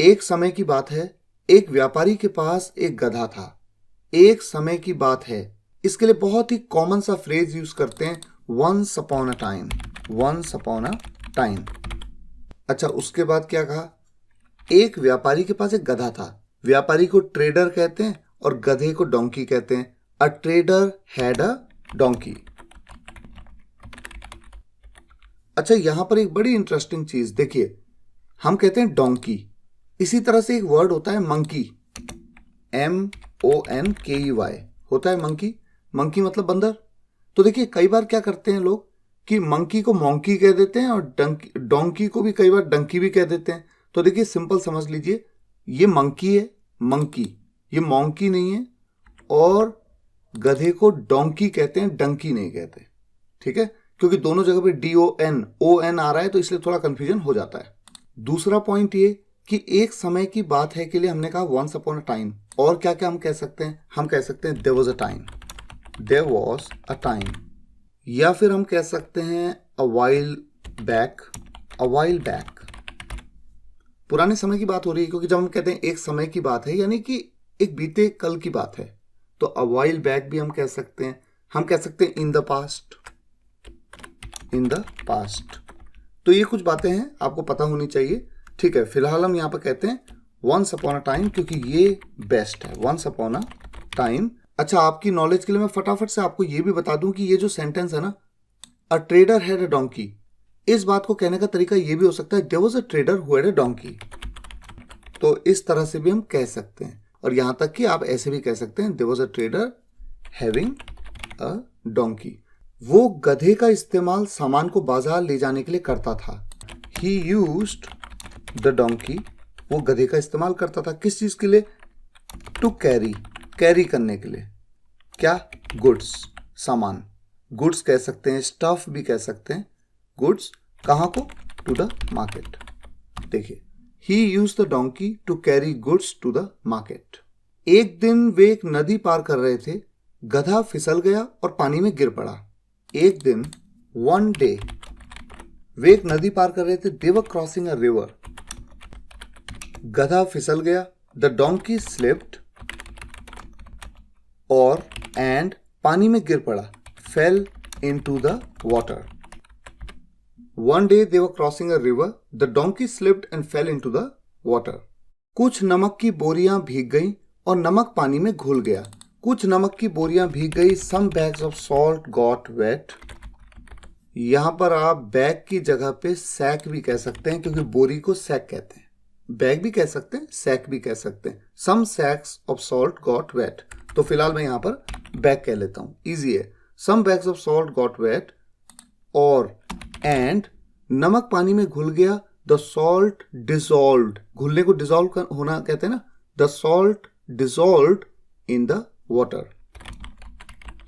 एक समय की बात है, एक व्यापारी के पास एक गधा था। एक समय की बात है, इसके लिए बहुत ही कॉमन सा फ्रेज यूज करते हैं, once upon a time. Once upon a time. अच्छा, उसके बाद क्या कहा? एक व्यापारी के पास एक गधा था। व्यापारी को ट्रेडर कहते हैं और गधे को डोंकी कहते हैं। A trader had a donkey. अच्छा, यहां पर एक बड़ी इंटरेस्टिंग चीज देखिए, हम कहते हैं डोंकी, इसी तरह से एक वर्ड होता है मंकी। MONKEY होता है मंकी। मंकी मतलब बंदर। तो देखिए, कई बार क्या करते हैं लोग कि मंकी को मोंकी कह देते हैं और डोंकी को भी कई बार डंकी भी कह देते हैं। तो देखिए, सिंपल समझ लीजिए, ये मंकी है, मंकी, ये मोंकी नहीं है। और गधे को डोंकी कहते हैं, डंकी नहीं कहते। ठीक है, क्योंकि दोनों जगह पे DON आ रहा है, तो इसलिए थोड़ा कंफ्यूजन हो जाता है। दूसरा पॉइंट ये कि एक समय की बात है के लिए हमने कहा वंस अपॉन अ टाइम। और क्या क्या हम कह सकते हैं? हम कह सकते हैं there was a time. There was a time. या फिर हम कह सकते हैं a while back. A while back पुराने समय की बात हो रही है, क्योंकि जब हम कहते हैं एक समय की बात है, यानी कि एक बीते कल की बात है, तो अ वाइल बैक भी हम कह सकते हैं। हम कह सकते हैं in the past. In the past. तो ये कुछ बातें हैं, आपको पता होनी चाहिए। ठीक है, फिलहाल हम यहां पर कहते हैं वंस अपॉन अ टाइम, क्योंकि ये बेस्ट है, वंस अपॉन अ टाइम। अच्छा, आपकी नॉलेज के लिए मैं फटाफट से आपको ये भी बता दूं कि ये जो सेंटेंस है ना, a trader had a donkey, इस बात को कहने का तरीका ये भी हो सकता है there was a trader who had a donkey. तो इस तरह से भी हम कह सकते हैं। और यहां तक कि आप ऐसे भी कह सकते हैं there was a trader having a donkey. वो गधे का इस्तेमाल सामान को बाजार ले जाने के लिए करता था। ही यूज्ड द डोंकी। वो गधे का इस्तेमाल करता था किस चीज के लिए? टू कैरी, कैरी करने के लिए। क्या? गुड्स, सामान। गुड्स कह सकते हैं, स्टफ भी कह सकते हैं। गुड्स कहां को? To the market. देखिए, he use the donkey to carry goods to the market. एक दिन वे एक नदी पार कर रहे थे, गधा फिसल गया और पानी में गिर पड़ा। एक दिन, वन डे, वे एक नदी पार कर रहे थे, दे वर क्रॉसिंग अ रिवर। गधा फिसल गया, द डोंकी स्लिप्ड, और एंड पानी में गिर पड़ा, fail into the water. One day they were crossing a river, the donkey slipped and fail into the water. कुछ नमक की बोरियां भीग गईं और नमक पानी में घुल गया। कुछ नमक की बोरियां भीग गई, some bags of salt got wet. यहां पर आप बैग की जगह पे सैक भी कह सकते हैं, क्योंकि बोरी को सैक कहते हैं। बैग भी कह सकते हैं, सैक भी कह सकते हैं। सम सैक्स ऑफ सॉल्ट गॉट वेट। तो फिलहाल मैं यहां पर बैग कह लेता हूं, इजी है। Some bags of salt got wet, और एंड नमक पानी में घुल गया, द सॉल्ट डिसॉल्व्ड। घुलने को डिसॉल्व होना कहते हैं ना, the salt dissolved in the water.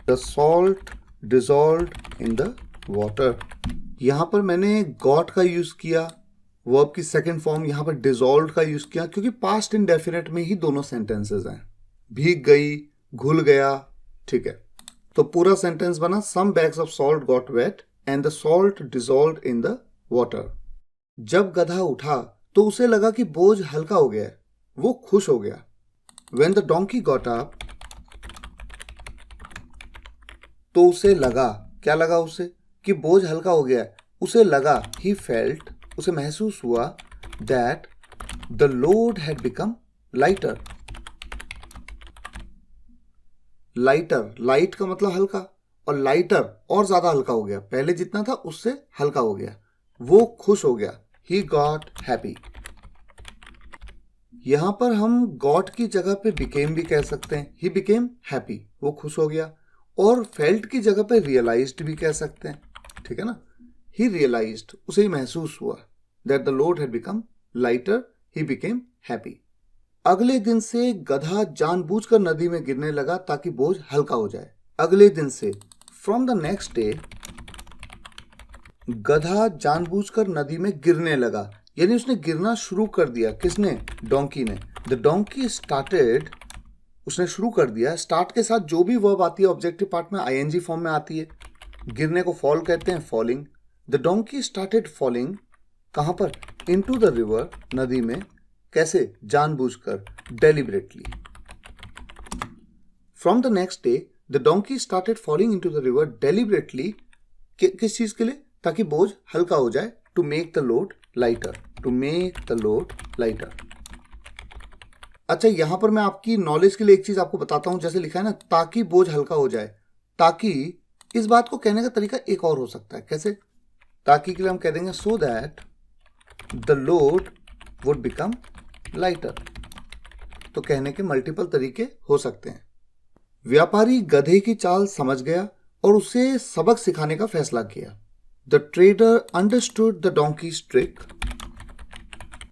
The salt dissolved in the water. यहां पर मैंने गॉट का यूज किया, वर्ब की सेकंड फॉर्म, यहां पर डिसॉल्व्ड का यूज किया, क्योंकि पास्ट इंडेफिनिट में ही दोनों सेंटेंसेस हैं। भीग गई, घुल गया। ठीक है, तो पूरा सेंटेंस बना some bags of salt got wet and the salt dissolved in the water. जब गधा उठा तो उसे लगा कि बोझ हल्का हो गया है, वो खुश हो गया। When the donkey got up, तो उसे लगा, क्या लगा उसे? कि बोझ हल्का हो गया है। उसे लगा, he felt, उसे महसूस हुआ, that the load had become lighter. Lighter, light का मतलब हल्का, और लाइटर और ज्यादा हल्का हो गया, पहले जितना था उससे हल्का हो गया। वो खुश हो गया, he got happy. यहां पर हम गॉट की जगह पे बिकेम भी कह सकते हैं, ही बिकेम हैप्पी, वो खुश हो गया। और फेल्ट की जगह पे रियलाइज्ड भी कह सकते हैं, ठीक है ना। ही रियलाइज्ड, उसे महसूस हुआ, that the load had become lighter, he became happy. अगले दिन से गधा जानबूझकर नदी में गिरने लगा ताकि बोझ हल्का हो जाए। अगले दिन से, फ्रॉम द नेक्स्ट डे, गधा जानबूझकर नदी में गिरने लगा, यानी उसने गिरना शुरू कर दिया। किसने? डोंकी ने। द डोंकी स्टार्टेड, उसने शुरू कर दिया। स्टार्ट के साथ जो भी वर्ब आती है ऑब्जेक्टिव पार्ट में ING फॉर्म में आती है। गिरने को फॉल कहते हैं, falling. The donkey started falling, कहां पर? इनटू द रिवर, नदी में। कैसे? जानबूझकर, deliberately. From the next day the donkey started falling into the river deliberately. किस चीज के लिए? ताकि बोझ हल्का हो जाए। To make the load lighter, to make the load lighter. अच्छा, यहां पर मैं आपकी नॉलेज के लिए एक चीज आपको बताता हूं। जैसे लिखा है ना, ताकि बोझ हल्का हो जाए। ताकि, इस बात को कहने का तरीका एक और हो सकता है। कैसे? ताकि के लिए हम कह देंगे so that the load would become lighter. तो कहने के मल्टीपल तरीके हो सकते हैं। व्यापारी गधे की चाल समझ गया और उसे सबक सिखाने का फैसला किया। The trader understood the donkey's trick.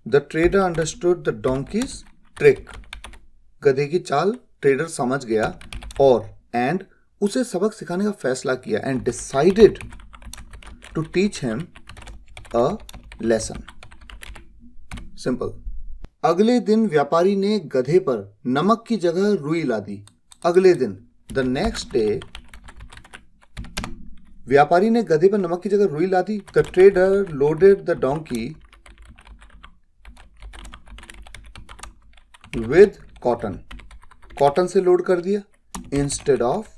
The trader understood the donkey's trick. गधे की चाल ट्रेडर समझ गया और एंड उसे सबक सिखाने का फैसला किया। And decided to teach him a lesson. Simple. अगले दिन व्यापारी ने गधे पर नमक की जगह रुई ला दी। अगले दिन, द नेक्स्ट डे, व्यापारी ने गधे पर नमक की जगह रुई ला दी। The trader loaded the donkey with cotton. Cotton से लोड कर दिया। इंस्टेड ऑफ,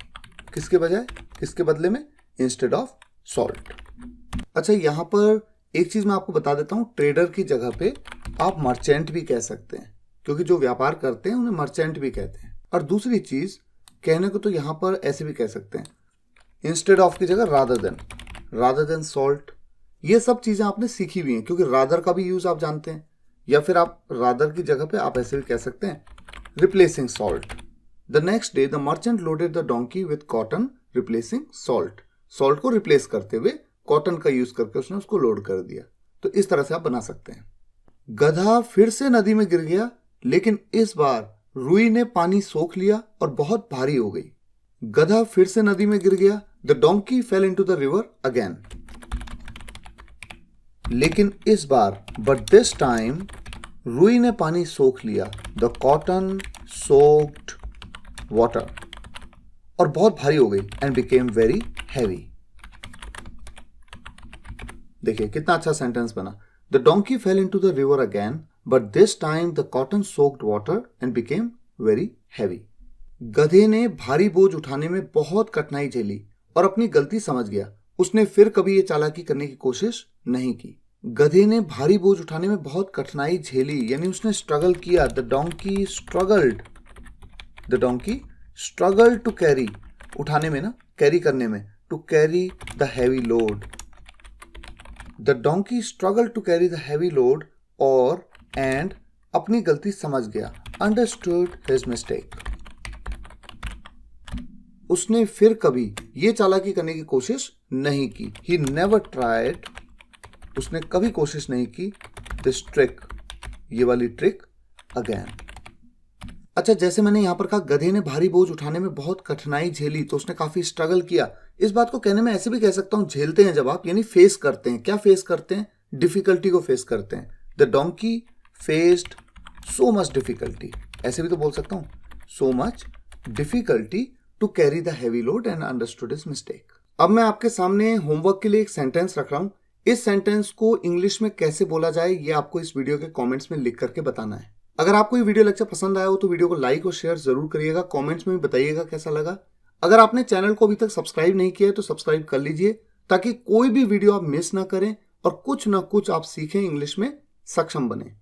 किसके बजाय, किसके बदले में? Instead of salt. अच्छा, यहां पर एक चीज मैं आपको बता देता हूं। ट्रेडर की जगह पे आप मर्चेंट भी कह सकते हैं, क्योंकि जो व्यापार करते हैं उन्हें मर्चेंट भी कहते हैं। और दूसरी चीज कहने को तो यहां पर ऐसे भी कह सकते हैं, इंस्टेड ऑफ की जगह रादर देन सॉल्ट। ये सब चीजें आपने सीखी हुई हैं, क्योंकि रादर का भी यूज आप जानते हैं। या फिर आप रादर की जगह पे आप ऐसे भी कह सकते हैं, replacing salt. The next day the merchant loaded the donkey with cotton replacing salt. Salt को रिप्लेस करते हुए कॉटन का यूज करके उसने उसको लोड कर दिया। तो इस तरह से आप बना सकते हैं। गधा फिर से नदी में गिर गया, लेकिन इस बार रुई ने पानी सोख लिया और बहुत भारी हो गई। गधा फिर से नदी में गिर गया। The donkey fail into the river again. लेकिन इस बार, बट दिस टाइम, रुई ने पानी सोख लिया। The cotton soaked water. और बहुत भारी हो गई। And became very heavy. देखिए कितना अच्छा सेंटेंस बना। The donkey fail into the river again, but this time the cotton soaked water and became very heavy. गधे ने भारी बोझ उठाने में बहुत कठिनाई झेली और अपनी गलती समझ गया। उसने फिर कभी ये चालाकी करने की कोशिश नहीं की। गधे ने भारी बोझ उठाने में बहुत कठिनाई झेली, यानी उसने स्ट्रगल किया। The donkey struggled. The donkey struggle to carry, उठाने में ना, कैरी करने में, to carry the heavy load. The donkey struggle to carry the heavy load और एंड अपनी गलती समझ गया। Understood his mistake. उसने फिर कभी ये चालाकी करने की कोशिश नहीं की। ही नेवर ट्राइड, उसने कभी कोशिश नहीं की, दिस ट्रिक, ये वाली ट्रिक, अगेन। अच्छा, जैसे मैंने यहां पर कहा गधे ने भारी बोझ उठाने में बहुत कठिनाई झेली, तो उसने काफी स्ट्रगल किया। इस बात को कहने में ऐसे भी कह सकता हूं, झेलते हैं जब आप, यानी फेस करते हैं। क्या फेस करते हैं? डिफिकल्टी को फेस करते हैं। The donkey faced so much difficulty. ऐसे भी तो बोल सकता हूं, so much difficulty to carry the heavy load and understood his mistake. अब मैं आपके सामने होमवर्क के लिए एक सेंटेंस रख रहा हूं। इस सेंटेंस को इंग्लिश में कैसे बोला जाए, ये आपको इस वीडियो के कमेंट्स में लिख करके बताना है। अगर आपको ये वीडियो लेक्चर पसंद आया हो तो वीडियो को लाइक और शेयर जरूर करिएगा। कमेंट्स में भी बताइएगा कैसा लगा। अगर आपने चैनल को अभी तक सब्सक्राइब नहीं किया है तो सब्सक्राइब कर लीजिए, ताकि कोई भी वीडियो आप मिस ना करें और कुछ ना कुछ आप सीखें, इंग्लिश में सक्षम बने।